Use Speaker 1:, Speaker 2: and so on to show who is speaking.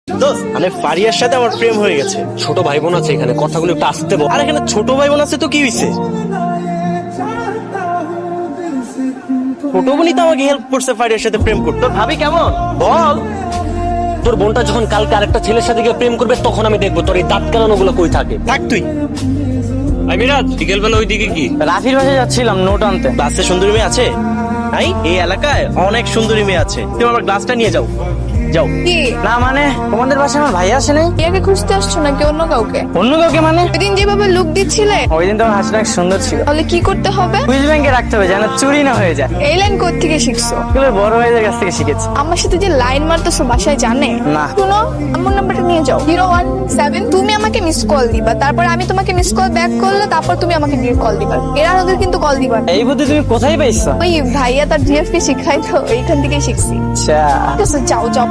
Speaker 1: দোস্ত, মানে ফারিয়ার সাথে আমার প্রেম হয়ে গেছে।
Speaker 2: ছোট ভাই বোন আছে এখানে, কথাগুলো একটু আসতে বল।
Speaker 1: আর এখানে ছোট ভাই বোন আছে তো কি হইছে? ছোট বোনই তো আমাকে হেল্প করছে ফারিয়ার সাথে প্রেম করতে। তোর ভাবি কেমন বল?
Speaker 2: তোর বোনটা যখন কালকে আরেকটা ছেলের সাথে গিয়ে প্রেম করবে তখন আমি দেখবো তোর এই দাঁত কেলানো গুলো কই থাকে।
Speaker 1: থাক তুই।
Speaker 2: আমি মিরাজ, বিকেল বেলা ওইদিকে কি?
Speaker 3: রাফির বাসায় যাচ্ছিলাম নোট আনতে।
Speaker 1: ক্লাসে সুন্দরী মেয়ে আছে? নাই, এই এলাকায় অনেক সুন্দরী মেয়ে আছে। তুমি আমার গ্লাসটা নিয়ে যাও, যাও।
Speaker 4: কি
Speaker 3: না মানে তোমাদের বাসায় আমার ভাই আসে নাই?
Speaker 4: ইয়াকে খুঁজতে আসছো নাকি অন্য কাউকে?
Speaker 3: অন্য কাউকে মানে?
Speaker 4: ওইদিন যেভাবে লুক দিচ্ছিলে
Speaker 3: ওই দিন তোমার হাসিটা অনেক সুন্দর ছিল।
Speaker 4: তাহলে কি করতে হবে?
Speaker 3: কুইজ ব্যাংকে রাখতে হবে যেন চুরি না হয়ে যায়।
Speaker 4: এই লাইন কোত্থেকে শিখছো?
Speaker 3: এগুলো বড় ভাইদের কাছ থেকে শিখেছি।
Speaker 4: আমার সাথে যে লাইন মারতেছো বাসায় জানে?
Speaker 3: না।
Speaker 4: শুনো, আমার নাম্বারটা নিয়ে যাও 017। তুমি আমাকে মিস কল দিবা, তারপর আমি তোমাকে মিস কল ব্যাক করলে তারপর তুমি আমাকে ডিরেক্ট কল দিবা। এর আগে কিন্তু কল দিবা না।
Speaker 3: এই বুদ্ধি তুমি কোথায় পাইছো?
Speaker 4: ওই ভাইয়া তার জিএফকে শিখাই তো, এইখান থেকে শিখছি।
Speaker 3: আচ্ছা
Speaker 4: ঠিক আছে, যাও যাও।